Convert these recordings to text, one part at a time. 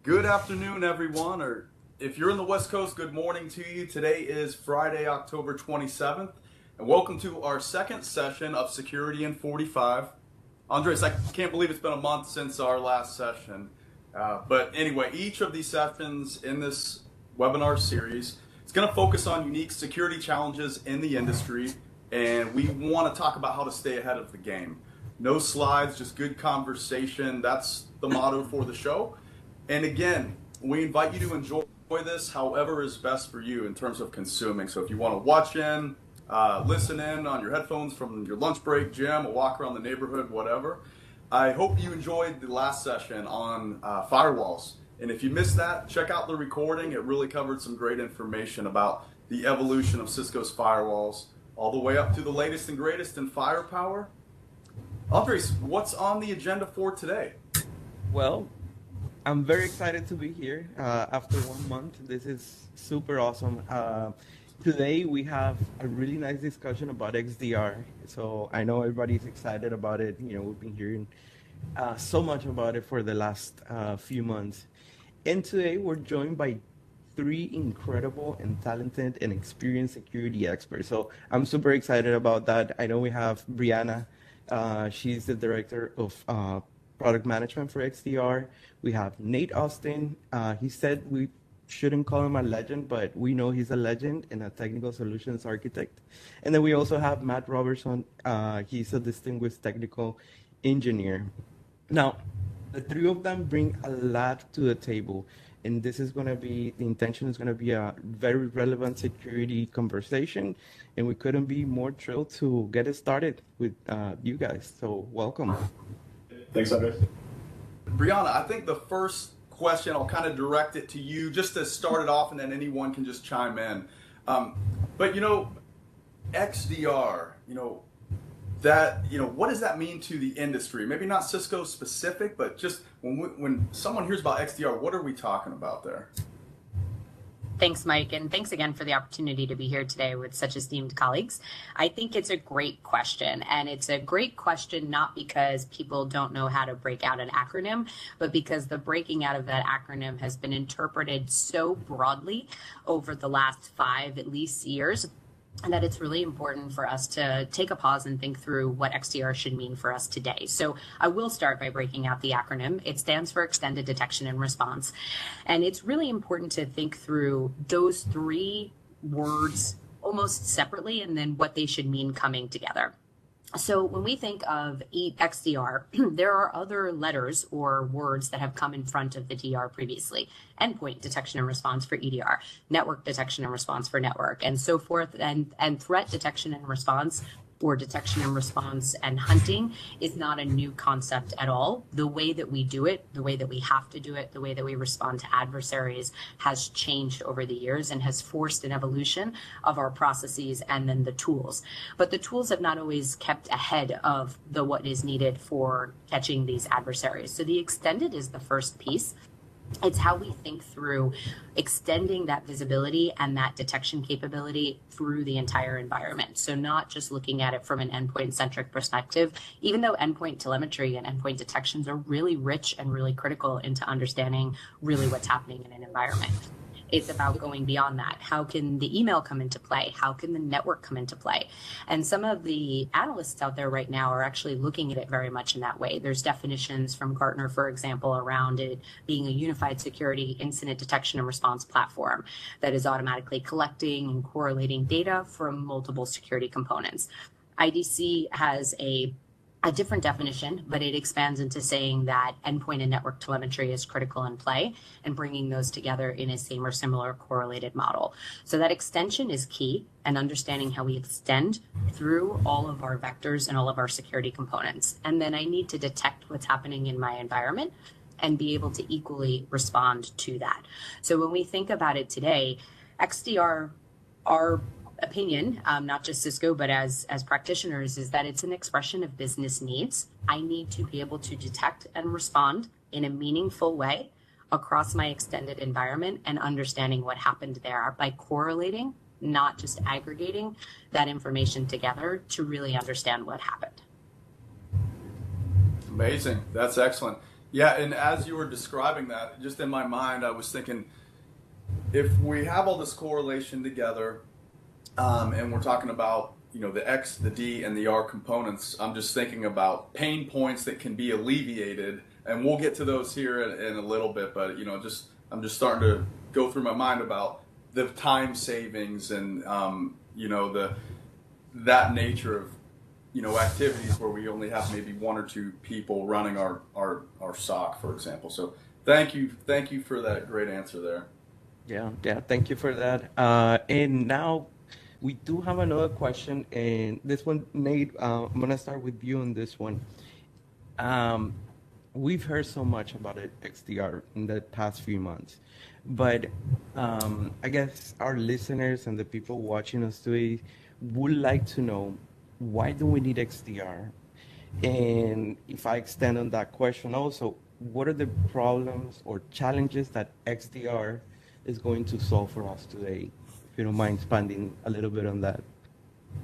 Good afternoon, everyone, or if you're in the West Coast, good morning to you. Today is Friday, October 27th, and welcome to our second session of Security in 45. Andres, I can't believe it's been a month since our last session. But anyway, each of these sessions in this webinar series is going to focus on unique security challenges in the industry, and we want to talk about how to stay ahead of the game. No slides, just good conversation. That's the motto for the show. And again, we invite you to enjoy this however is best for you in terms of consuming. So if you want to watch in, listen in on your headphones from your lunch break, gym, a walk around the neighborhood, whatever. I hope you enjoyed the last session on firewalls. And if you missed that, check out the recording. It really covered some great information about the evolution of Cisco's firewalls, all the way up to the latest and greatest in firepower. Andres, what's on the agenda for today? Well, I'm very excited to be here after 1 month. This is super awesome. Today we have a really nice discussion about XDR. So I know everybody's excited about it. You know, we've been hearing so much about it for the last few months. And today we're joined by three incredible and talented and experienced security experts. So I'm super excited about that. I know we have Briana. She's the director of product management for XDR. We have Nate Austin. He said we shouldn't call him a legend, but we know he's a legend and a technical solutions architect. And then we also have Matt Robertson. He's a distinguished technical engineer. Now, the three of them bring a lot to the table. And this is going to be, the intention is going to be a very relevant security conversation. And we couldn't be more thrilled to get it started with you guys. So welcome. Thanks, Andres. Briana, I think the first question, I'll kind of direct it to you just to start it off, and then anyone can just chime in. But, XDR, what does that mean to the industry? Maybe not Cisco specific, but just when someone hears about XDR, what are we talking about there? Thanks, Mike, and thanks again for the opportunity to be here today with such esteemed colleagues. I think it's a great question, and it's a great question not because people don't know how to break out an acronym, but because the breaking out of that acronym has been interpreted so broadly over the last 5 at least years, and that it's really important for us to take a pause and think through what XDR should mean for us today. So I will start by breaking out the acronym. It stands for Extended Detection and Response. And it's really important to think through those 3 words almost separately and then what they should mean coming together. So when we think of XDR, there are other letters or words that have come in front of the DR previously. Endpoint detection and response for EDR, network detection and response for network, and so forth. And threat detection and response, or detection and response and hunting, is not a new concept at all. The way that we do it, the way that we have to do it, the way that we respond to adversaries has changed over the years and has forced an evolution of our processes and then the tools. But the tools have not always kept ahead of what is needed for catching these adversaries. So the extended is the first piece. It's how we think through extending that visibility and that detection capability through the entire environment. So not just looking at it from an endpoint-centric perspective, even though endpoint telemetry and endpoint detections are really rich and really critical into understanding really what's happening in an environment. It's about going beyond that. How can the email come into play? How can the network come into play? And some of the analysts out there right now are actually looking at it very much in that way. There's definitions from Gartner, for example, around it being a unified security incident detection and response platform that is automatically collecting and correlating data from multiple security components. IDC has a different definition, but it expands into saying that endpoint and network telemetry is critical in play and bringing those together in a same or similar correlated model. So that extension is key, and understanding how we extend through all of our vectors and all of our security components. And then I need to detect what's happening in my environment and be able to equally respond to that. So when we think about it today, XDR, our opinion, not just Cisco, but as practitioners, is that it's an expression of business needs. I need to be able to detect and respond in a meaningful way across my extended environment and understanding what happened there by correlating, not just aggregating that information together to really understand what happened. Amazing. That's excellent. Yeah, and as you were describing that, just in my mind, I was thinking, if we have all this correlation together, and we're talking about the X, the D, and the R components, I'm just thinking about pain points that can be alleviated, and we'll get to those here in a little bit. But I'm just starting to go through my mind about the time savings and the that nature of activities where we only have maybe one or two people running our SOC, for example. So thank you for that great answer there. Yeah, thank you for that. And now we do have another question, and this one, Nate, I'm gonna start with you on this one. Um, we've heard so much about it, XDR, in the past few months, but I guess our listeners and the people watching us today would like to know, why do we need XDR? And if I extend on that question also, what are the problems or challenges that XDR is going to solve for us today? If you don't mind expanding a little bit on that.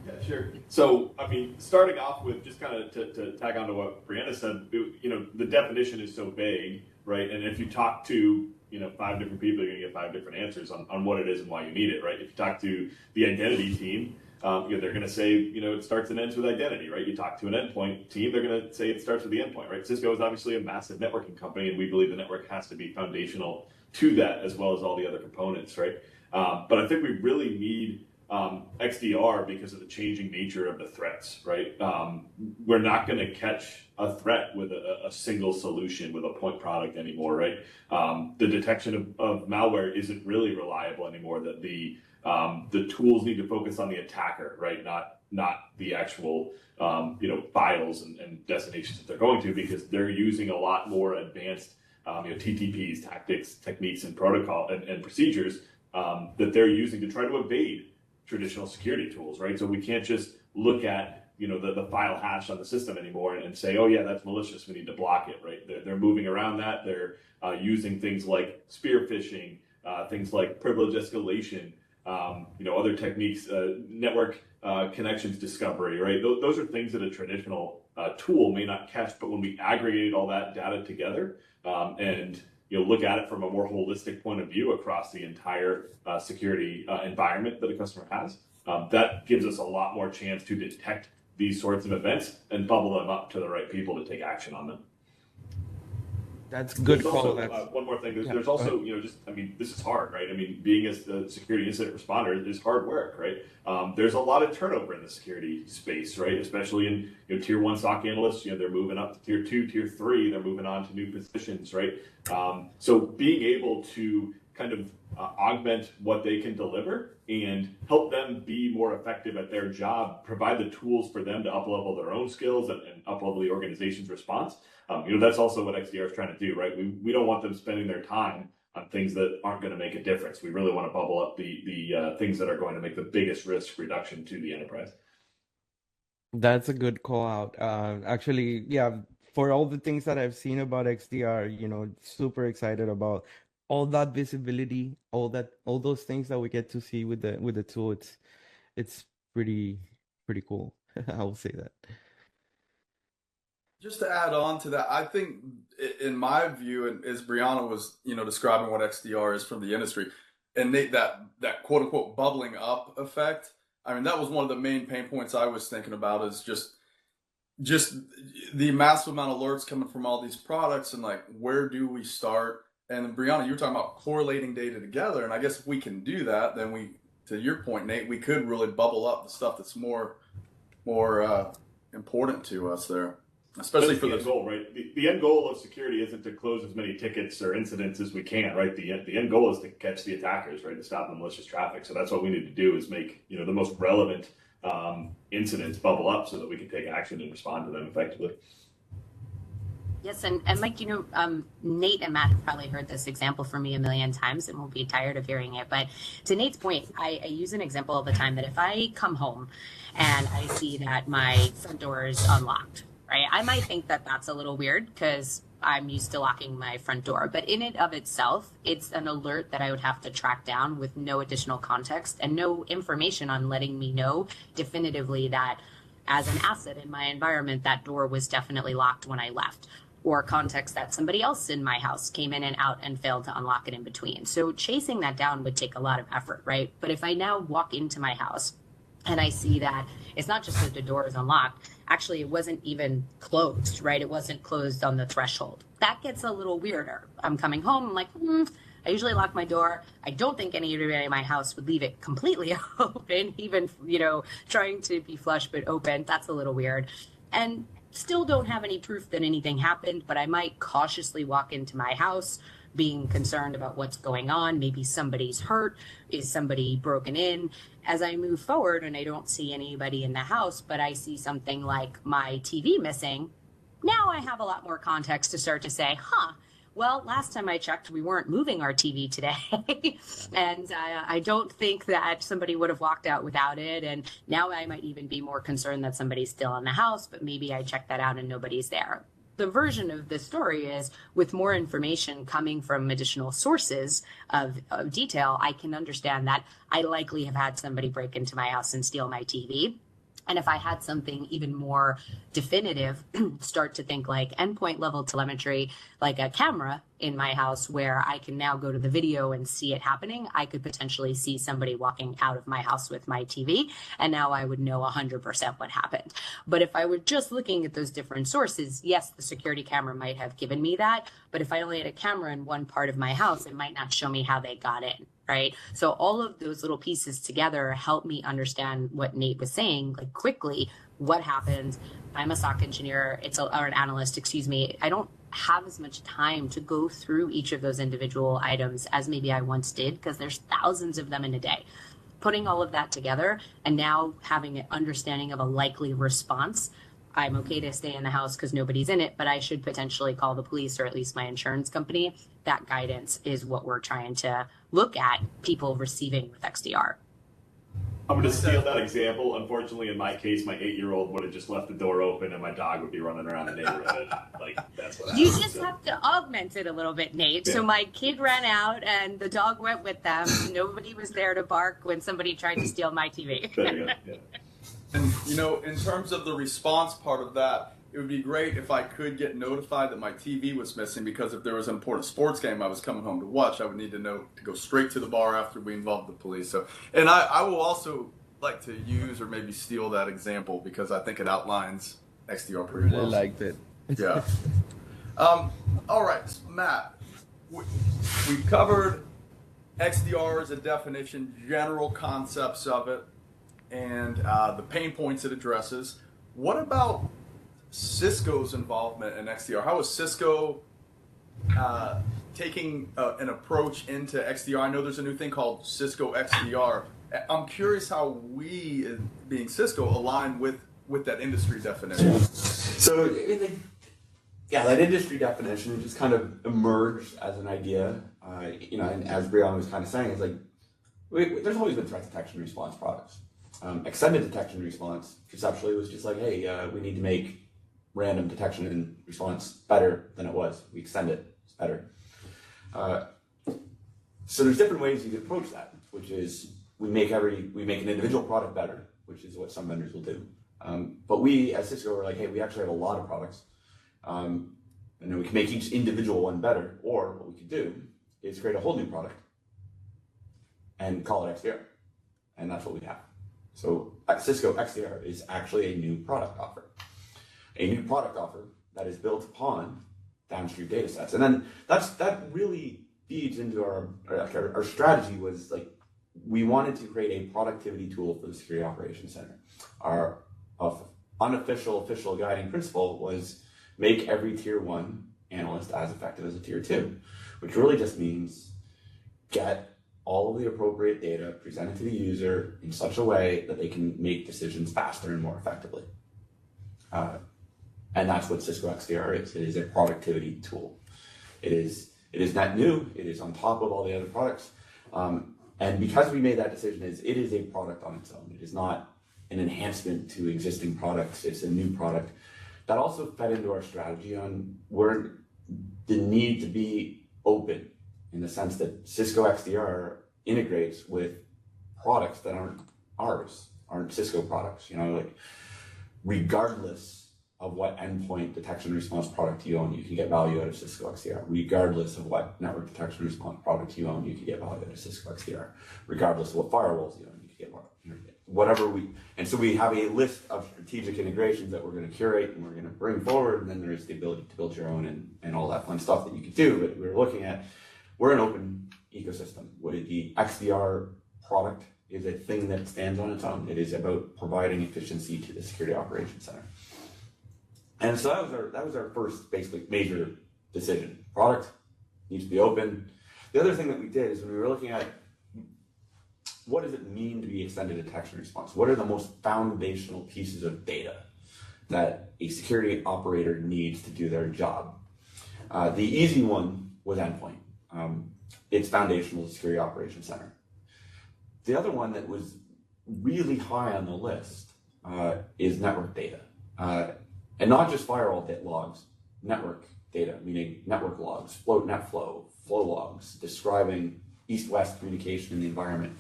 Yeah, sure. So, I mean, starting off with just kind of to tag on to what Briana said, the definition is so vague, right? And if you talk to, 5 different people, you're going to get 5 different answers on what it is and why you need it, right? If you talk to the identity team, they're going to say, it starts and ends with identity, right? You talk to an endpoint team, they're going to say it starts with the endpoint, right? Cisco is obviously a massive networking company, and we believe the network has to be foundational to that, as well as all the other components, right? But I think we really need XDR because of the changing nature of the threats, right? We're not going to catch a threat with a single solution with a point product anymore, right? The detection of malware isn't really reliable anymore. That the tools need to focus on the attacker, right? Not the actual files and destinations that they're going to, because they're using a lot more advanced TTPs, tactics, techniques, and protocol and procedures that they're using to try to evade traditional security tools, right? So we can't just look at the file hash on the system anymore and say, oh yeah, that's malicious, we need to block it, right? They're moving around that. They're using things like spear phishing, things like privilege escalation, other techniques, network connections discovery, right? Those are things that a traditional tool may not catch, but when we aggregate all that data together and look at it from a more holistic point of view across the entire security environment that a customer has, that gives us a lot more chance to detect these sorts of events and bubble them up to the right people to take action on them. That's good call. One more thing. There's also, this is hard, right? I mean, being as the security incident responder is hard work, right? There's a lot of turnover in the security space, right? Especially in tier 1 SOC analysts, they're moving up to tier 2, tier 3, they're moving on to new positions, right? So being able to kind of augment what they can deliver and help them be more effective at their job, provide the tools for them to up-level their own skills and up-level the organization's response. That's also what XDR is trying to do, right? We don't want them spending their time on things that aren't going to make a difference. We really want to bubble up the things that are going to make the biggest risk reduction to the enterprise. That's a good call out. Actually, yeah, for all the things that I've seen about XDR, super excited about all that visibility, all those things that we get to see with the tool. It's pretty cool. I will say that. Just to add on to that, I think, in my view, and as Briana was, describing what XDR is from the industry, and that quote unquote bubbling up effect. I mean, that was one of the main pain points I was thinking about, is just the massive amount of alerts coming from all these products, and like, where do we start? And then Briana, you were talking about correlating data together, and I guess if we can do that, then to your point, Nate, we could really bubble up the stuff that's more important to us there. Especially for the end goal, right? The end goal of security isn't to close as many tickets or incidents as we can, right? The end goal is to catch the attackers, right? To stop the malicious traffic. So that's what we need to do, is make the most relevant incidents bubble up so that we can take action and respond to them effectively. Yes, and Mike, Nate and Matt have probably heard this example from me a million times and won't be tired of hearing it. But to Nate's point, I use an example all the time that if I come home and I see that my front door is unlocked, right? I might think that that's a little weird because I'm used to locking my front door, but in and of itself, it's an alert that I would have to track down with no additional context and no information on letting me know definitively that as an asset in my environment, that door was definitely locked when I left. or context that somebody else in my house came in and out and failed to unlock it in between. So chasing that down would take a lot of effort, right? But if I now walk into my house and I see that it's not just that the door is unlocked, actually it wasn't even closed, right? It wasn't closed on the threshold. That gets a little weirder. I'm coming home, I'm like, I usually lock my door. I don't think anybody in my house would leave it completely open, even, trying to be flush but open. That's a little weird. And still don't have any proof that anything happened, but I might cautiously walk into my house being concerned about what's going on. Maybe somebody's hurt. Is somebody broken in? As I move forward and I don't see anybody in the house, but I see something like my TV missing, now I have a lot more context to start to say, well, last time I checked, we weren't moving our TV today. And I don't think that somebody would have walked out without it. And now I might even be more concerned that somebody's still in the house, but maybe I checked that out and nobody's there. The version of this story is, with more information coming from additional sources of detail, I can understand that I likely have had somebody break into my house and steal my TV. And if I had something even more definitive, start to think like endpoint level telemetry, like a camera in my house where I can now go to the video and see it happening, I could potentially see somebody walking out of my house with my TV. And now I would know 100% what happened. But if I were just looking at those different sources, yes, the security camera might have given me that. But if I only had a camera in one part of my house, it might not show me how they got in. Right. So all of those little pieces together help me understand what Nate was saying, like quickly, what happened. I'm a SOC engineer, or an analyst, excuse me. I don't have as much time to go through each of those individual items as maybe I once did, because there's thousands of them in a day. Putting all of that together and now having an understanding of a likely response. I'm okay to stay in the house because nobody's in it, but I should potentially call the police or at least my insurance company. That guidance is what we're trying to look at people receiving with XDR. I'm going to steal that example. Unfortunately, in my case, my 8-year-old would have just left the door open and my dog would be running around the neighborhood. That's what happens. You just have to augment it a little bit, Nate. Yeah. So my kid ran out and the dog went with them. Nobody was there to bark when somebody tried to steal my TV. There you go. Yeah. And, in terms of the response part of that, it would be great if I could get notified that my TV was missing, because if there was an important sports game I was coming home to watch, I would need to know to go straight to the bar after we involved the police. So, and I will also like to use or maybe steal that example because I think it outlines XDR pretty well. I liked it. Yeah. All right, Matt, we covered XDR as a definition, general concepts of it, and the pain points it addresses. What about Cisco's involvement in XDR? How is Cisco taking an approach into XDR? I know there's a new thing called Cisco XDR. I'm curious how we, being Cisco, align with that industry definition. So, that industry definition just kind of emerged as an idea. And as Briana was kind of saying, it's like there's always been threat detection and response products. Extended detection and response conceptually was just like, hey, we need to make random detection and response better than it was. We extend it, it's better. So there's different ways you can approach that, which is we make an individual product better, which is what some vendors will do. But we as Cisco are like, hey, we actually have a lot of products. And then we can make each individual one better, or what we could do is create a whole new product and call it XDR. And that's what we have. So Cisco XDR is actually a new product offer. A new product offer that is built upon downstream data sets. And then that really feeds into our strategy was like, we wanted to create a productivity tool for the Security Operations Center. Our unofficial, official guiding principle was make every tier 1 analyst as effective as a tier 2, which really just means get all of the appropriate data presented to the user in such a way that they can make decisions faster and more effectively. And that's what Cisco XDR is. It is a productivity tool. It is not new. It is on top of all the other products. And because we made that decision, it is a product on its own. It is not an enhancement to existing products. It's a new product. That also fed into our strategy on where the need to be open, in the sense that Cisco XDR integrates with products that aren't ours, aren't Cisco products. Regardless of what endpoint detection and response product you own, you can get value out of Cisco XDR. Regardless of what network detection and response product you own, you can get value out of Cisco XDR. Regardless of what firewalls you own, you can get whatever and so we have a list of strategic integrations that we're going to curate and we're going to bring forward, and then there's the ability to build your own and all that fun stuff that you can do. But we're an open ecosystem. The XDR product is a thing that stands on its own. It is about providing efficiency to the security operations center. And so that was our first basically major decision. Product needs to be open. The other thing that we did is when we were looking at what does it mean to be extended detection response? What are the most foundational pieces of data that a security operator needs to do their job? The easy one was endpoint. It's foundational to the security operations center. The other one that was really high on the list is network data. And not just firewall logs, network data, meaning network logs, NetFlow, flow logs, describing east-west communication in the environment.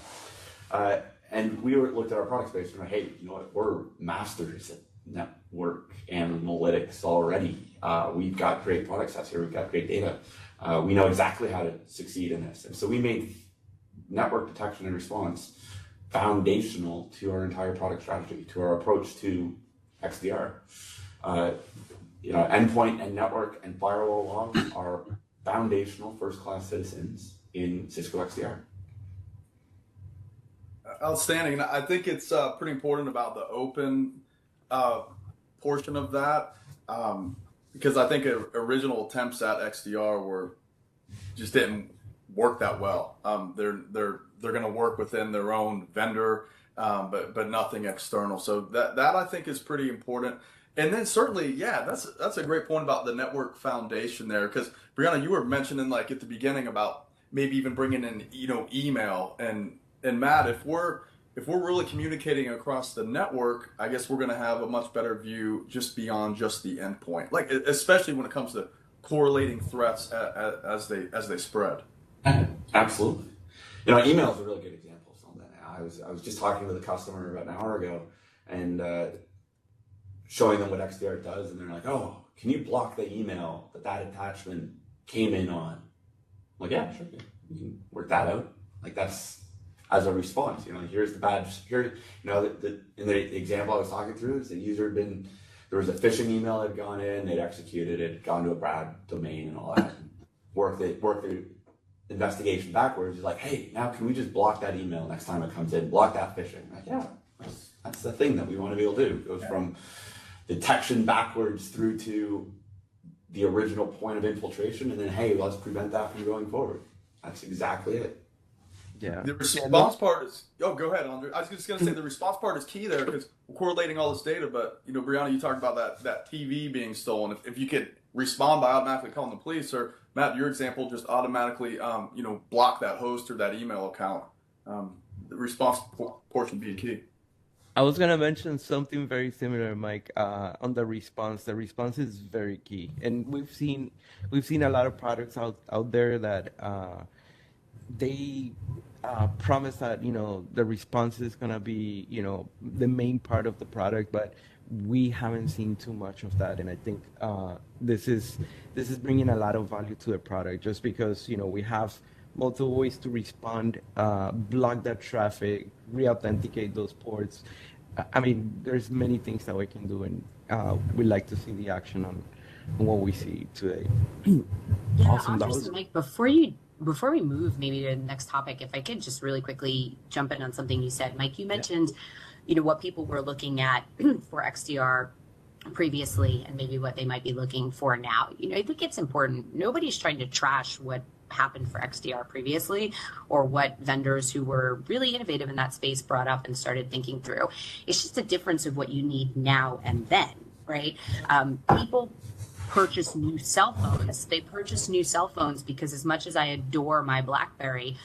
And we looked at our product space and we're like, hey, you know what? We're masters at network analytics already. We've got great product sets here. We've got great data. We know exactly how to succeed in this. And so we made network detection and response foundational to our entire product strategy, to our approach to XDR. Endpoint and network and firewall logs are foundational first-class citizens in Cisco XDR. Outstanding. And I think it's pretty important about the open portion of that, because I think original attempts at XDR just didn't work that well. They're going to work within their own vendor, but nothing external. So that I think is pretty important. And then certainly, yeah, that's a great point about the network foundation there, because Briana, you were mentioning like at the beginning about maybe even bringing in email and Matt, if we're really communicating across the network, I guess we're going to have a much better view just beyond just the endpoint, like especially when it comes to correlating threats as they spread. Absolutely. Email is a really good example of something. I was just talking with a customer about an hour ago and showing them what XDR does, and they're like, "Oh, can you block the email that attachment came in on?" I'm like, "Yeah, sure, you can work that out." Like that's as a response. Here's the badge. Here, in the example I was talking through, is the user there was a phishing email that had gone in, they'd executed it, gone to a bad domain and all that. Work the investigation backwards. He's like, hey, now can we just block that email next time it comes in? Block that phishing. I'm like, yeah, that's the thing that we want to be able to do. It goes from detection backwards through to the original point of infiltration, and then, hey, let's prevent that from going forward. That's exactly it. Yeah. The response part is, go ahead, Andre. I was just going to say the response part is key there because we're correlating all this data, but, Briana, you talked about that TV being stolen. If you could respond by automatically calling the police, or Matt, your example, just automatically, block that host or that email account, the response portion being key. I was gonna mention something very similar, Mike, on the response. The response is very key, and we've seen a lot of products out there that they promise that the response is gonna be the main part of the product, but we haven't seen too much of that. And I think this is bringing a lot of value to the product, just because we have multiple ways to respond, block that traffic, re-authenticate those ports. I mean, there's many things that we can do, and we'd like to see the action on what we see today. Yeah, Awesome. Mike, before we move maybe to the next topic, if I could just really quickly jump in on something you said. Mike, you mentioned, what people were looking at for XDR previously and maybe what they might be looking for now. I think it's important. Nobody's trying to trash what happened for XDR previously or what vendors who were really innovative in that space brought up and started thinking through. It's just a difference of what you need now and then, right? People purchase new cell phones. They purchase new cell phones because as much as I adore my BlackBerry,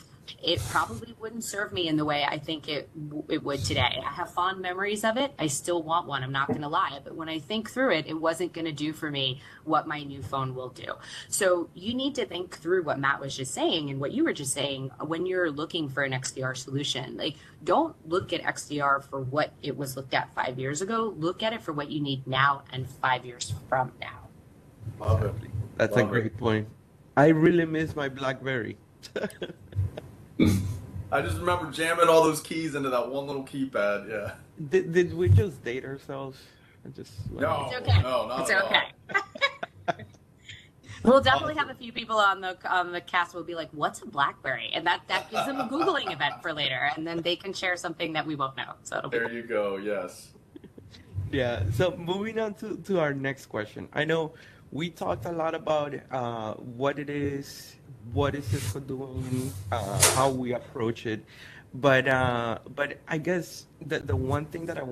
It probably wouldn't serve me in the way I think it would today. I have fond memories of it. I still want one. I'm not going to lie. But when I think through it, it wasn't going to do for me what my new phone will do. So you need to think through what Matt was just saying and what you were just saying when you're looking for an XDR solution. Like, don't look at XDR for what it was looked at 5 years ago. Look at it for what you need now and 5 years from now. Love it. That's a great point. I really miss my BlackBerry. I just remember jamming all those keys into that one little keypad. Yeah. Did we just date ourselves? No, It's okay. no, not It's at okay. We'll definitely have a few people on the cast will be like, "What's a BlackBerry?" And that gives them a Googling event for later, and then they can share something that we won't know. So it'll be There you go. Yes. Yeah. So moving on to our next question. I know we talked a lot about what is Cisco doing, how we approach it, but I guess the one thing that I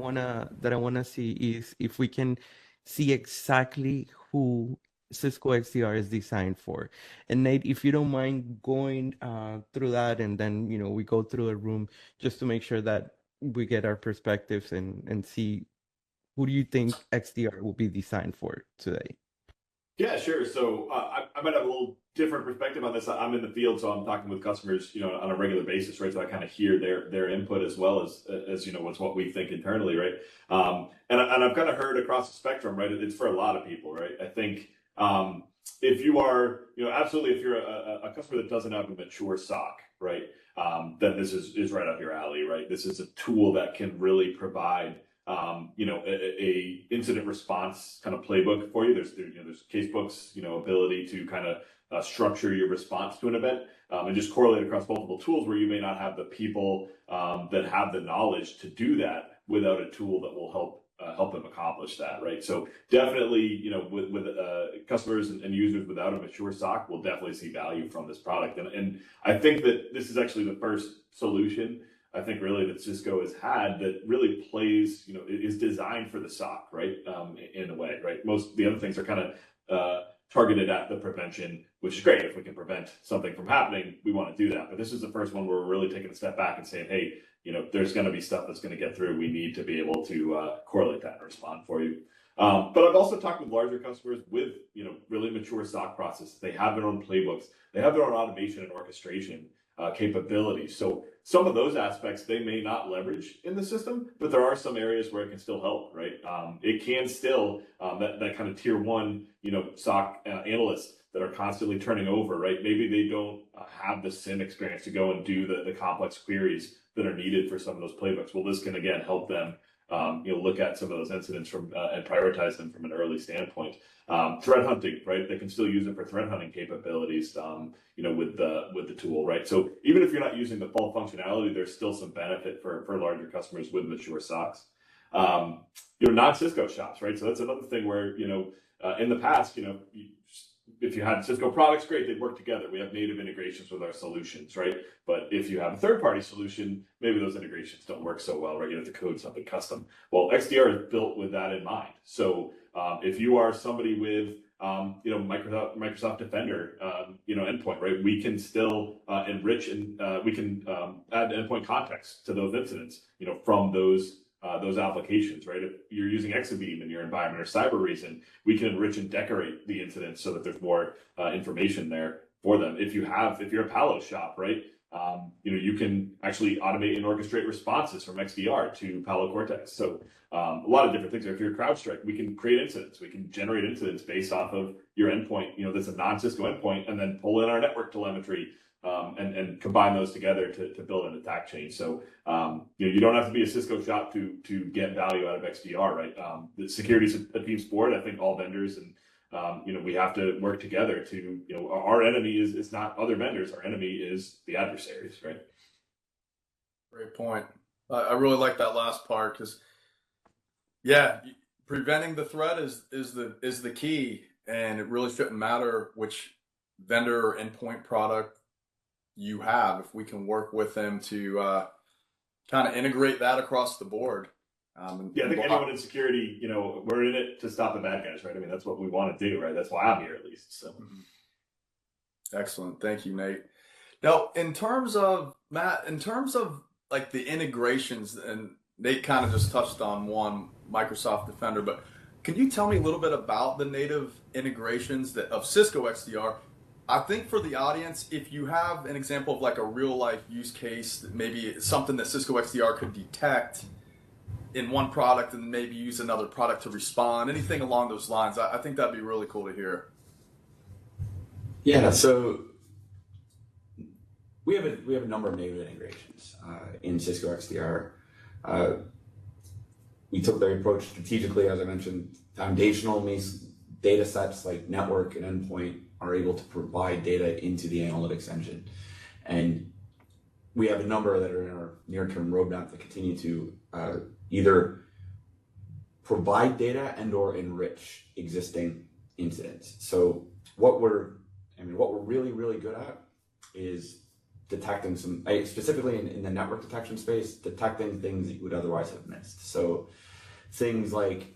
wanna see is if we can see exactly who Cisco XDR is designed for. And Nate, if you don't mind going through that, and then we go through a room just to make sure that we get our perspectives and see who do you think XDR will be designed for today. Yeah, sure. So I might have a little different perspective on this. I'm in the field, so I'm talking with customers, on a regular basis, right? So I kind of hear their input as well as what's what we think internally, right? And I've kind of heard across the spectrum, right? It's for a lot of people, right? I think if you are, absolutely, if you're a customer that doesn't have a mature SOC, right? Then this is right up your alley, right? This is a tool that can really provide a incident response kind of playbook for you. There's case books, ability to kind of structure your response to an event, and just correlate across multiple tools where you may not have the people that have the knowledge to do that without a tool that will help them accomplish that, right? So definitely, with customers and users without a mature SOC will definitely see value from this product. And I think that this is actually the first solution I think really that Cisco has had that really plays, is designed for the SOC, right? In a way, right? Most of the other things are kind of targeted at the prevention, which is great. If we can prevent something from happening, we want to do that. But this is the first one where we're really taking a step back and saying, hey, there's going to be stuff that's going to get through. We need to be able to correlate that and respond for you. But I've also talked with larger customers with, really mature SOC processes. They have their own playbooks. They have their own automation and orchestration capabilities. So some of those aspects they may not leverage in the system, but there are some areas where it can still help, right? It can still, that kind of tier one, SOC analysts that are constantly turning over, right? Maybe they don't have the SIM experience to go and do the complex queries that are needed for some of those playbooks. Well, this can again help them look at some of those incidents from and prioritize them from an early standpoint. Threat hunting, right? They can still use it for threat hunting capabilities, with the tool, right? So even if you're not using the full functionality, there's still some benefit for larger customers with mature SOCs. Non-Cisco shops, right? So that's another thing where, in the past, if you had Cisco products, great, they'd work together. We have native integrations with our solutions, right? But if you have a third-party solution, maybe those integrations don't work so well, right? You have to code something custom. Well, XDR is built with that in mind. So if you are somebody with, Microsoft Defender, endpoint, right? We can still enrich and we can add endpoint context to those incidents, from those applications, right? If you're using Exabeam in your environment or Cyber we can enrich and decorate the incidents so that there's more information there for them. If you're a Palo shop, right? You can actually automate and orchestrate responses from XDR to Palo Cortex. So a lot of different things. If you're CrowdStrike, we can create incidents. We can generate incidents based off of your endpoint, that's a non-Cisco endpoint, and then pull in our network telemetry and combine those together to build an attack chain. So you don't have to be a Cisco shop to get value out of XDR, right? The security is a team sport. I think all vendors and we have to work together to, our enemy is not other vendors. Our enemy is the adversaries, right? Great point. I really like that last part because, preventing the threat is the key, and it really shouldn't matter which vendor or endpoint product you have if we can work with them to kind of integrate that across the board. I think anyone in security, we're in it to stop the bad guys, right? I mean, that's what we want to do, right? That's why I'm here, at least. So, Excellent. Thank you, Nate. Now, in terms of Matt, in terms of like the integrations, and Nate kind of just touched on one, Microsoft Defender, but can you tell me a little bit about the native integrations of Cisco XDR? I think for the audience, if you have an example of like a real life use case, maybe something that Cisco XDR could detect in one product and maybe use another product to respond, anything along those lines, I think that'd be really cool to hear. Yeah, so we have a number of native integrations in Cisco XDR. We took the approach strategically, as I mentioned. Foundational means data sets like network and endpoint are able to provide data into the analytics engine. And we have a number that are in our near-term roadmap that continue to either provide data and or enrich existing incidents. So what we're really, really good at is detecting some, specifically in the network detection space, detecting things that you would otherwise have missed. So things like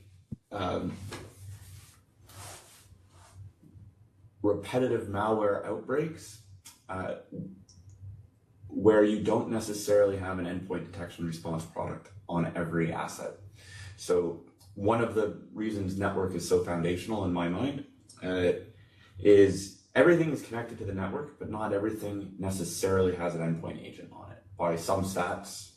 repetitive malware outbreaks where you don't necessarily have an endpoint detection response product on every asset. So one of the reasons network is so foundational in my mind is everything is connected to the network, but not everything necessarily has an endpoint agent on it. By some stats,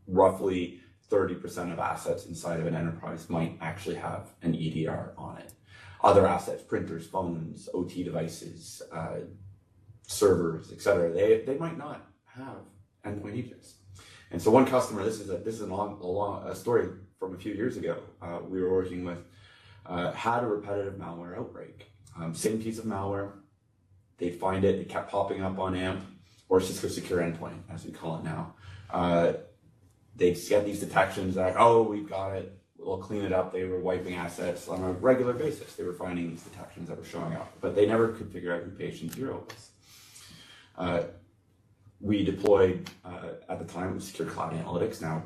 roughly 30% of assets inside of an enterprise might actually have an EDR on it. Other assets, printers, phones, OT devices, servers, etc., they might not have endpoint agents. And so one customer, this is a story from a few years ago. We were working with had a repetitive malware outbreak. Same piece of malware. They'd find it. It kept popping up on AMP or Cisco Secure Endpoint, as we call it now. They'd get these detections like, oh, we've got it. We'll clean it up. They were wiping assets on a regular basis. They were finding these detections that were showing up, but they never could figure out who patient zero was. We deployed, at the time, Secure Cloud Analytics, now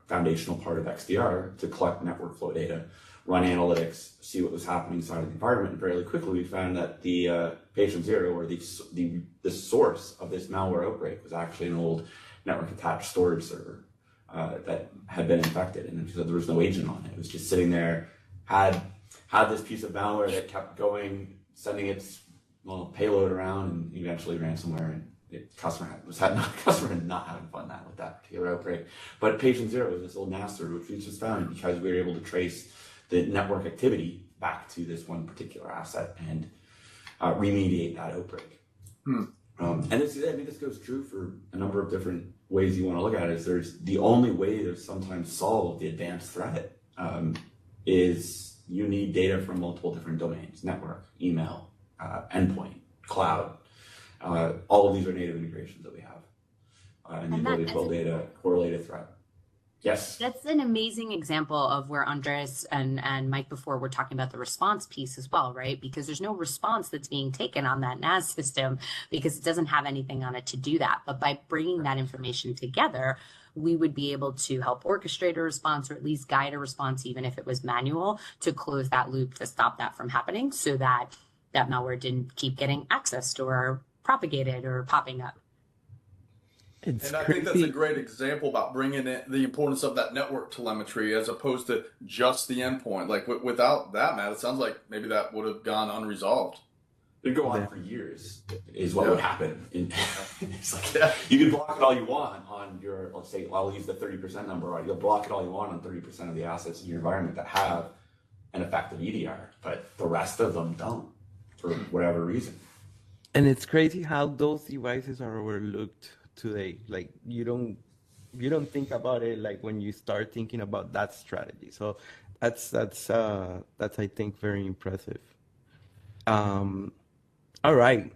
foundational part of XDR, to collect network flow data, run analytics, see what was happening inside of the environment, and fairly quickly we found that the patient zero, or the source of this malware outbreak, was actually an old network attached storage server that had been infected, and so there was no agent on it. It was just sitting there, had this piece of malware that kept going, sending its payload around, and eventually ransomware. And customer had not having fun with that particular outbreak. But patient zero was this old NASter, which we just found because we were able to trace the network activity back to this one particular asset and remediate that outbreak. And this goes true for a number of different ways you want to look at it. There's the only way to sometimes solve the advanced threat is you need data from multiple different domains: network, email, endpoint, cloud. All of these are native integrations that we have, and the ability to build data, correlated threat. Yes. That's an amazing example of where Andres and Mike before were talking about the response piece as well, right? Because there's no response that's being taken on that NAS system because it doesn't have anything on it to do that. But by bringing that information together, we would be able to help orchestrate a response, or at least guide a response, even if it was manual, to close that loop, to stop that from happening, so that that malware didn't keep getting accessed or propagated or popping up. I think that's a great example about bringing in the importance of that network telemetry as opposed to just the endpoint. Like without that, Matt, it sounds like maybe that would have gone unresolved. It'd go on for years, is what would happen. It's like, you can block it all you want on your, let's say, I'll use the 30% number, right? You'll block it all you want on 30% of the assets in your environment that have an effective EDR, but the rest of them don't, for whatever reason. And it's crazy how those devices are overlooked today. Like you don't think about it like when you start thinking about that strategy. So that's I think very impressive. All right,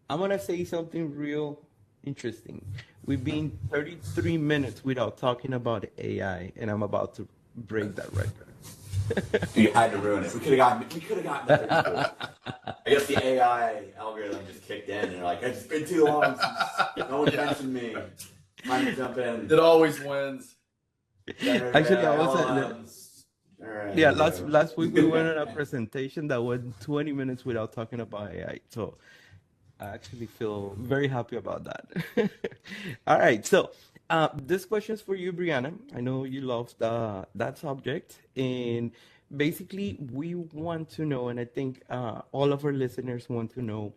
I'm gonna say something real interesting. We've been 33 minutes without talking about AI, and I'm about to break that record. You had to ruin it. We could have gotten the I guess the AI algorithm just kicked in, and they're like, it's been too long since no one mentioned me. Time to jump in. It always wins. Actually, I was last week we went on a presentation that went 20 minutes without talking about AI. So I actually feel very happy about that. All right, so this question is for you, Brianna. I know you love that subject, and basically, we want to know, and I think all of our listeners want to know,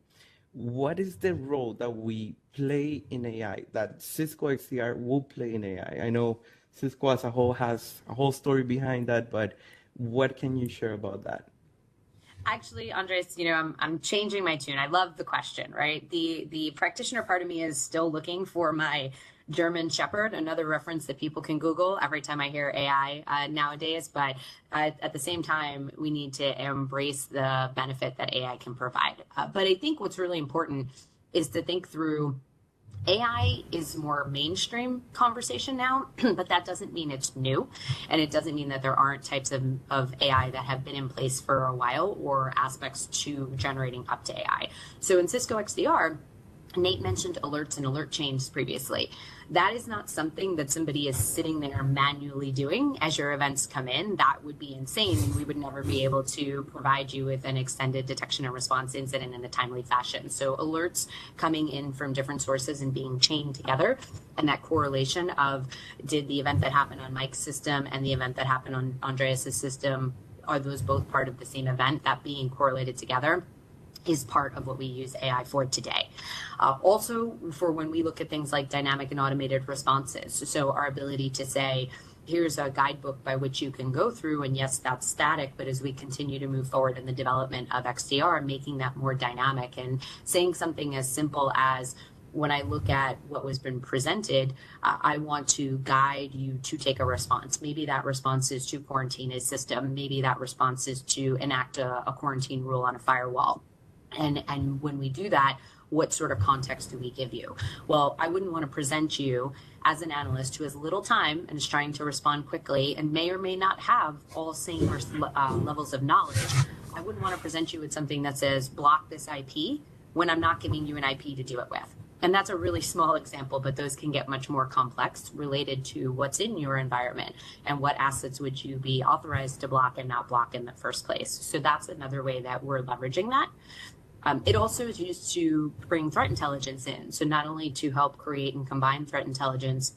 what is the role that we play in AI, that Cisco XDR will play in AI? I know Cisco as a whole has a whole story behind that, but what can you share about that? Actually, Andres, I'm changing my tune. I love the question, right? The practitioner part of me is still looking for my German Shepherd, another reference that people can Google every time I hear AI nowadays. But at the same time, we need to embrace the benefit that AI can provide. But I think what's really important is to think through AI is more mainstream conversation now, but that doesn't mean it's new. And it doesn't mean that there aren't types of AI that have been in place for a while or aspects to generating up to AI. So in Cisco XDR, Nate mentioned alerts and alert chains previously. That is not something that somebody is sitting there manually doing as your events come in. That would be insane. We would never be able to provide you with an extended detection and response incident in a timely fashion. So alerts coming in from different sources and being chained together, and that correlation of, did the event that happened on Mike's system and the event that happened on Andreas's system, are those both part of the same event, that being correlated together, is part of what we use AI for today. Also, for when we look at things like dynamic and automated responses, so our ability to say, here's a guidebook by which you can go through, and yes, that's static, but as we continue to move forward in the development of XDR, making that more dynamic and saying something as simple as, when I look at what was been presented, I want to guide you to take a response. Maybe that response is to quarantine a system. Maybe that response is to enact a quarantine rule on a firewall. And when we do that, what sort of context do we give you? Well, I wouldn't want to present you as an analyst who has little time and is trying to respond quickly and may or may not have all same levels of knowledge. I wouldn't want to present you with something that says, block this IP, when I'm not giving you an IP to do it with. And that's a really small example, but those can get much more complex related to what's in your environment and what assets would you be authorized to block and not block in the first place. So that's another way that we're leveraging that. It also is used to bring threat intelligence in. So not only to help create and combine threat intelligence,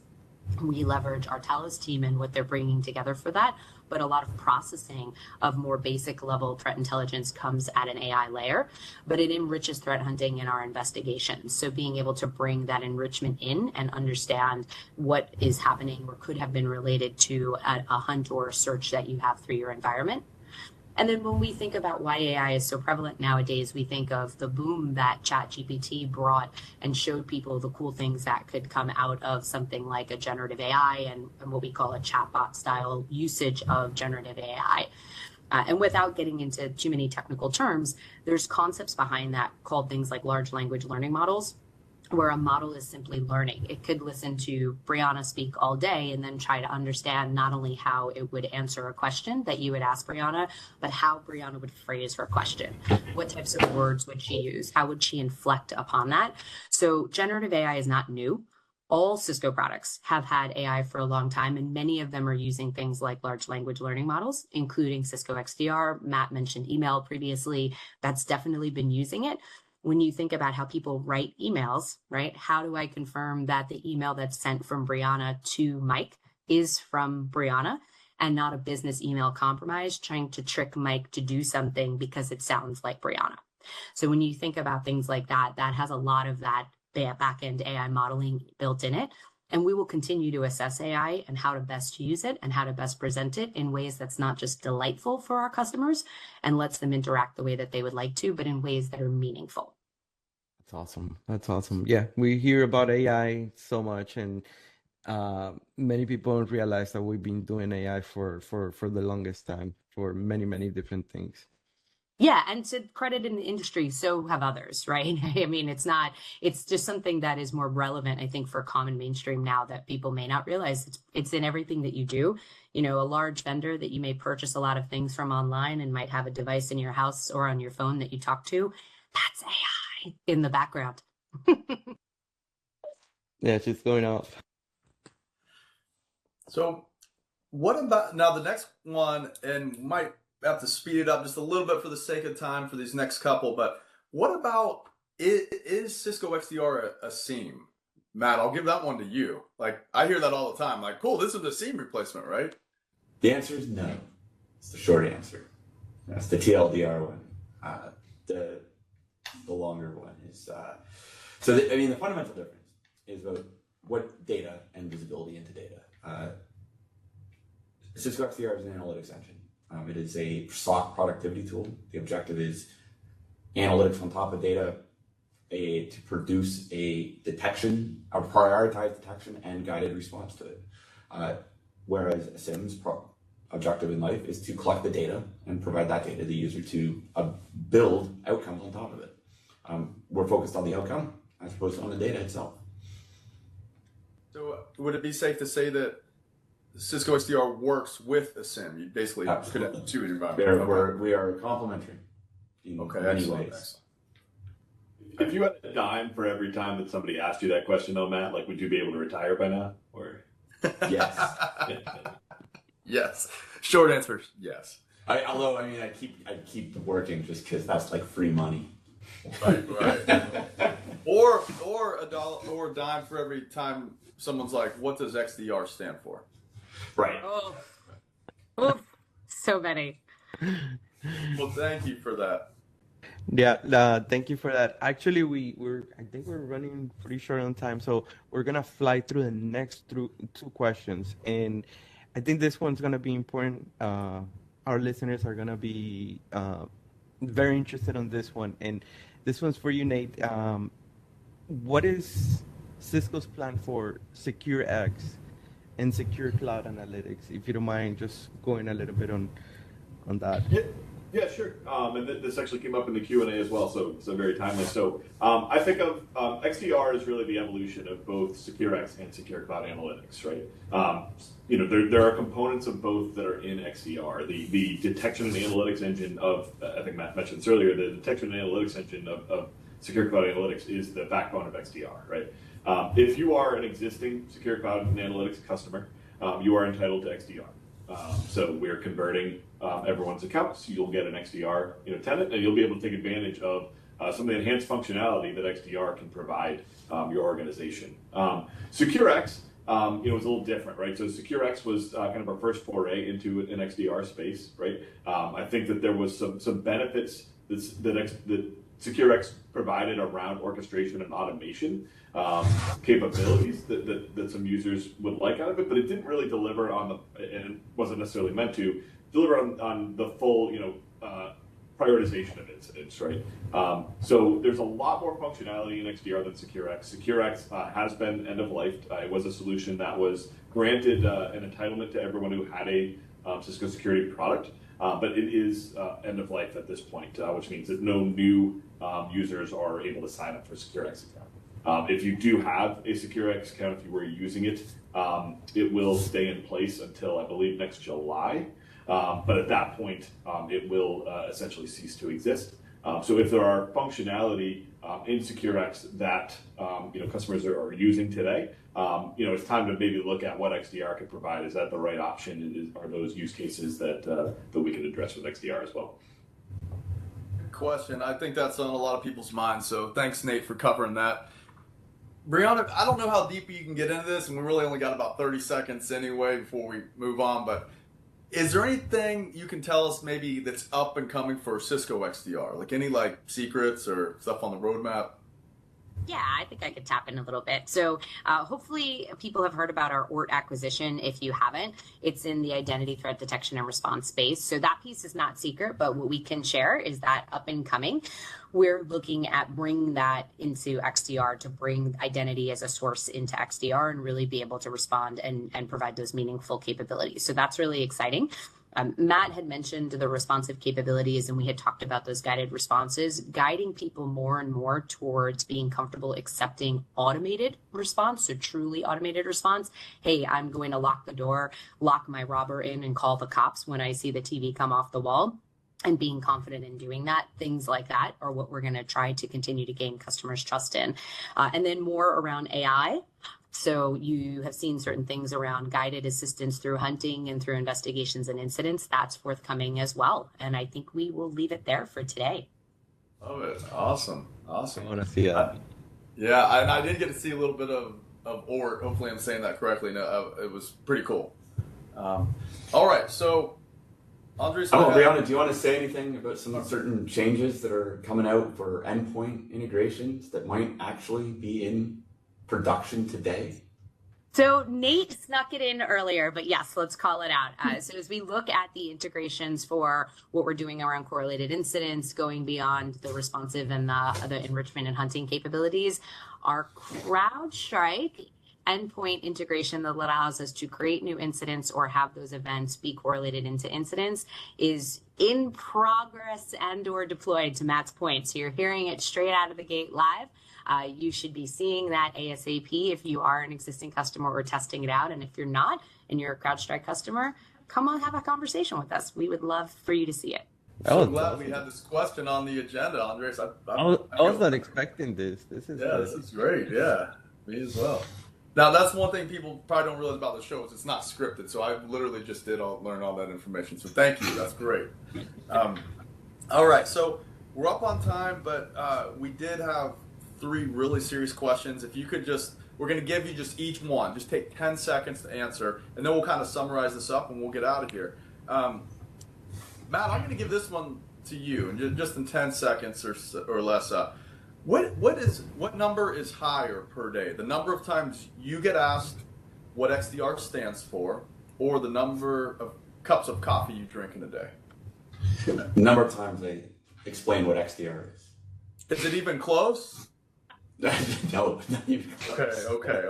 we leverage our Talos team and what they're bringing together for that, but a lot of processing of more basic level threat intelligence comes at an AI layer, but it enriches threat hunting in our investigations. So being able to bring that enrichment in and understand what is happening or could have been related to a hunt or a search that you have through your environment. And then when we think about why AI is so prevalent nowadays, we think of the boom that ChatGPT brought and showed people the cool things that could come out of something like a generative AI and what we call a chatbot style usage of generative AI. And without getting into too many technical terms, there's concepts behind that called things like large language learning models, where a model is simply learning. It could listen to Briana speak all day and then try to understand not only how it would answer a question that you would ask Briana, but how Briana would phrase her question. What types of words would she use? How would she inflect upon that? So generative AI is not new. All Cisco products have had AI for a long time, and many of them are using things like large language learning models, including Cisco XDR. Matt mentioned email previously. That's definitely been using it. When you think about how people write emails, right? How do I confirm that the email that's sent from Briana to Mike is from Briana and not a business email compromise trying to trick Mike to do something because it sounds like Briana? So when you think about things like that, that has a lot of that back-end AI modeling built in it. And we will continue to assess AI and how to best use it and how to best present it in ways that's not just delightful for our customers and lets them interact the way that they would like to, but in ways that are meaningful. That's awesome. That's awesome. Yeah, we hear about AI so much, and many people don't realize that we've been doing AI for the longest time for many different things. Yeah, and to credit in the industry, so have others, right? I mean, it's just something that is more relevant, I think, for common mainstream now that people may not realize it's in everything that you do. You know, a large vendor that you may purchase a lot of things from online and might have a device in your house or on your phone that you talk to, that's AI in the background. Yeah, it's just going off. So what about now the next one, and might have to speed it up just a little bit for the sake of time for these next couple, but what about Is Cisco XDR a SIEM? Matt, I'll give that one to you. Like, I hear that all the time. Like, cool, this is a SIEM replacement, right? The answer is no. It's the short answer. That's the TLDR one. The longer one is the fundamental difference is about what data and visibility into data. Cisco XDR is an analytics engine. It is a SOC productivity tool. The objective is analytics on top of data to produce a prioritized detection and guided response to it. Whereas a SIEM's objective in life is to collect the data and provide that data to the user to build outcomes on top of it. We're focused on the outcome as opposed to on the data itself. So would it be safe to say that Cisco XDR works with a SIEM? You basically could have two in your environment. We are complementary in many ways. If you had a dime for every time that somebody asked you that question, though, Matt, like, would you be able to retire by now? Or yes, yes. Short answer: yes. I keep working just because that's like free money. Right. or a dollar or a dime for every time someone's like, "What does XDR stand for?" Right. Oh, so many. Well, thank you for that. Yeah, thank you for that. Actually, I think we're running pretty short on time, so we're gonna fly through the next two questions, and I think this one's gonna be important. Our listeners are gonna be very interested on this one, and this one's for you, Nate. What is Cisco's plan for Secure X and Secure Cloud Analytics? If you don't mind, just going a little bit on that. Yeah, sure. And this actually came up in the Q&A as well, so very timely. So I think of XDR as really the evolution of both SecureX and Secure Cloud Analytics, right? There are components of both that are in XDR. The detection and analytics engine of, I think Matt mentioned this earlier, the detection and analytics engine of Secure Cloud Analytics is the backbone of XDR, right? If you are an existing Secure Cloud Analytics customer, you are entitled to XDR. So we're converting everyone's accounts. You'll get an XDR tenant, and you'll be able to take advantage of some of the enhanced functionality that XDR can provide your organization. SecureX is a little different, right? So SecureX was kind of our first foray into an XDR space, right? I think that there was some benefits that SecureX provided around orchestration and automation capabilities that some users would like out of it, but it didn't really deliver and it wasn't necessarily meant to deliver on the full, prioritization of incidents, right? So there's a lot more functionality in XDR than SecureX. SecureX has been end of life. It was a solution that was granted an entitlement to everyone who had a Cisco security product, but it is end of life at this point, which means that no new users are able to sign up for a SecureX account. If you do have a SecureX account, if you were using it, it will stay in place until, I believe, next July. But at that point, it will essentially cease to exist. So if there are functionality in SecureX that customers are using today, it's time to maybe look at what XDR could provide. Is that the right option? Are those use cases that we can address with XDR as well? Question. I think that's on a lot of people's minds. So thanks, Nate, for covering that. Briana, I don't know how deep you can get into this, and we really only got about 30 seconds anyway before we move on, but is there anything you can tell us maybe that's up and coming for Cisco XDR? Like any secrets or stuff on the roadmap? Yeah, I think I could tap in a little bit. So hopefully people have heard about our ORT acquisition. If you haven't, it's in the identity threat detection and response space. So that piece is not secret, but what we can share is that up and coming, we're looking at bringing that into XDR to bring identity as a source into XDR and really be able to respond and provide those meaningful capabilities. So that's really exciting. Matt had mentioned the responsive capabilities, and we had talked about those guided responses, guiding people more and more towards being comfortable accepting automated response, so truly automated response. Hey, I'm going to lock the door, lock my robber in, and call the cops when I see the TV come off the wall. And being confident in doing that, things like that are what we're going to try to continue to gain customers' trust in. And then more around AI. So you have seen certain things around guided assistance through hunting and through investigations and incidents. That's forthcoming as well. And I think we will leave it there for today. Love it. Awesome. I Awesome. want to see that. Yeah, and I did get to see a little bit of Ort. Hopefully, I'm saying that correctly. No, it was pretty cool. All right, so Andres, Briana, do you want to say anything about some certain changes that are coming out for endpoint integrations that might actually be in production today? So Nate snuck it in earlier, but yes, let's call it out. So as we look at the integrations for what we're doing around correlated incidents, going beyond the responsive and the enrichment and hunting capabilities, our CrowdStrike endpoint integration that allows us to create new incidents or have those events be correlated into incidents is in progress and or deployed, to Matt's point. So you're hearing it straight out of the gate live. You should be seeing that ASAP if you are an existing customer or testing it out. And if you're not and you're a CrowdStrike customer, come on, have a conversation with us. We would love for you to see it. So glad we had this question on the agenda, Andres. I was not expecting this. This is great. Yeah, me as well. Now, that's one thing people probably don't realize about the show is it's not scripted. So I literally just learn all that information. So thank you. That's great. All right. So we're up on time, but we did have 3 really serious questions. If you could we're going to give you just each one. Just take 10 seconds to answer, and then we'll kind of summarize this up and we'll get out of here. Matt, I'm going to give this one to you, and just in 10 seconds or less. What number is higher per day? The number of times you get asked what XDR stands for, or the number of cups of coffee you drink in a day? The number of times I explain what XDR is. Is it even close? No, not even close. Okay.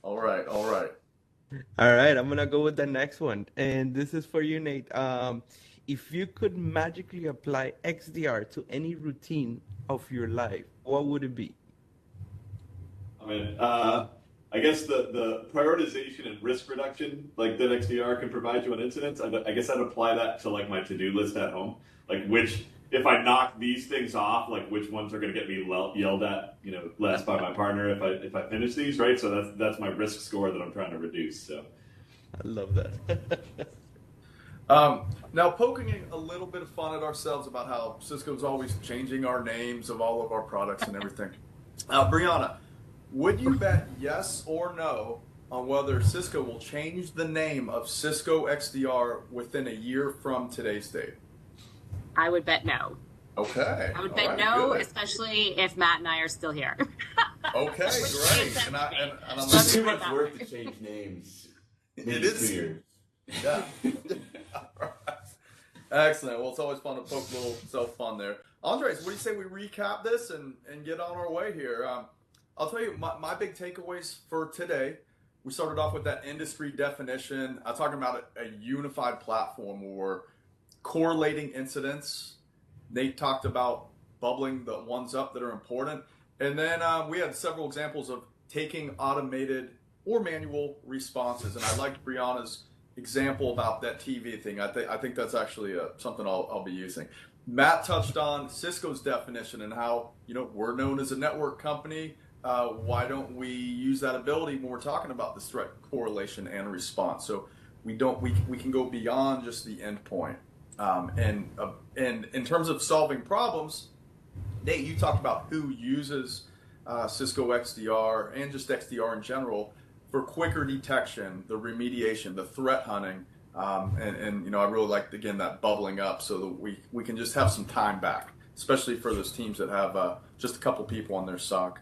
All right. All right, I'm gonna go with the next one, and this is for you, Nate. If you could magically apply XDR to any routine of your life, what would it be? I mean, I guess the prioritization and risk reduction, like that XDR can provide you on incidents. I guess I'd apply that to like my to-do list at home, like if I knock these things off, like which ones are going to get me yelled at, less by my partner if I finish these, right? So that's my risk score that I'm trying to reduce. So I love that. Now, poking a little bit of fun at ourselves about how Cisco's always changing our names of all of our products and everything. Briana, would you bet yes or no on whether Cisco will change the name of Cisco XDR within a year from today's date? I would bet no. Okay. I would bet no, good. Especially if Matt and I are still here. Okay, great. And I'm it's too much work to change names. It is 2 years. Yeah. Excellent. Well, it's always fun to poke a little self-fun there. Andres, what do you say we recap this and get on our way here? I'll tell you my big takeaways for today. We started off with that industry definition. I'm talking about a unified platform where we're correlating incidents. Nate talked about bubbling the ones up that are important. And then we had several examples of taking automated or manual responses. And I liked Briana's example about that TV thing. I think that's actually something I'll be using. Matt touched on Cisco's definition and how we're known as a network company. Why don't we use that ability when we're talking about this threat correlation and response? So we can go beyond just the endpoint. And in terms of solving problems, Nate, you talked about who uses Cisco XDR and just XDR in general for quicker detection, the remediation, the threat hunting, and I really liked again that bubbling up so that we can just have some time back, especially for those teams that have just a couple people on their SOC.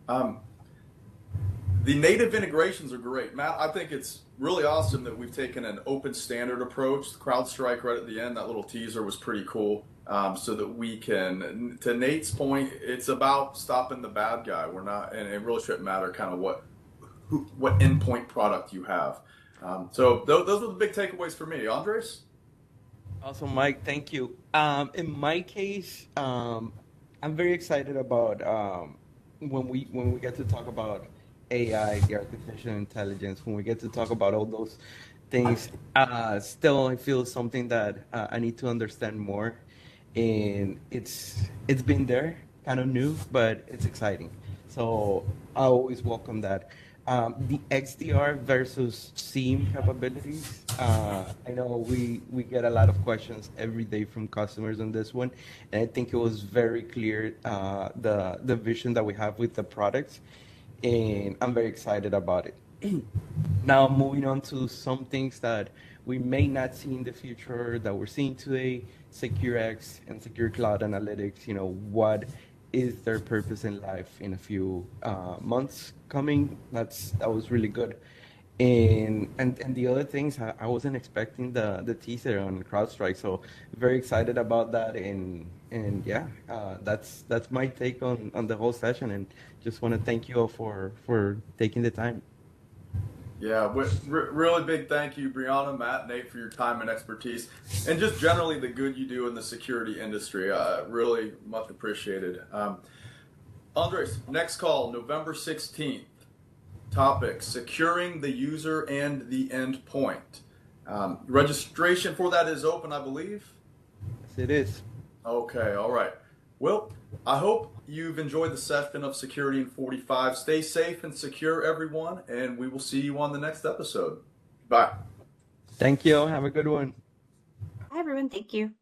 The native integrations are great, Matt. I think it's really awesome that we've taken an open standard approach. The CrowdStrike right at the end, that little teaser was pretty cool. So that we can, to Nate's point, it's about stopping the bad guy. We're not, and it really shouldn't matter kind of what endpoint product you have. So those are the big takeaways for me. Andres? Awesome, Mike. Thank you. In my case, I'm very excited about when we get to talk about AI, the artificial intelligence, when we get to talk about all those things. Still, I feel something that I need to understand more, and it's been there, kind of new, but it's exciting. So I always welcome that. The XDR versus SIEM capabilities. I know we get a lot of questions every day from customers on this one, and I think it was very clear the vision that we have with the products, and I'm very excited about it. Now, moving on to some things that we may not see in the future that we're seeing today, SecureX and Secure Cloud Analytics, what is their purpose in life in a few months coming? That was really good. And the other things, I wasn't expecting the teaser on CrowdStrike, so very excited about that. And yeah, that's my take on the whole session, and just want to thank you all for taking the time. Yeah, really big thank you, Briana, Matt, Nate, for your time and expertise, and just generally the good you do in the security industry. Really much appreciated. Andres, next call, November 16th. Topic, securing the user and the endpoint. Registration for that is open, I believe? Yes, it is. Okay, all right. Well, I hope you've enjoyed the session of Security in 45. Stay safe and secure, everyone, and we will see you on the next episode. Bye. Thank you. Have a good one. Hi, everyone. Thank you.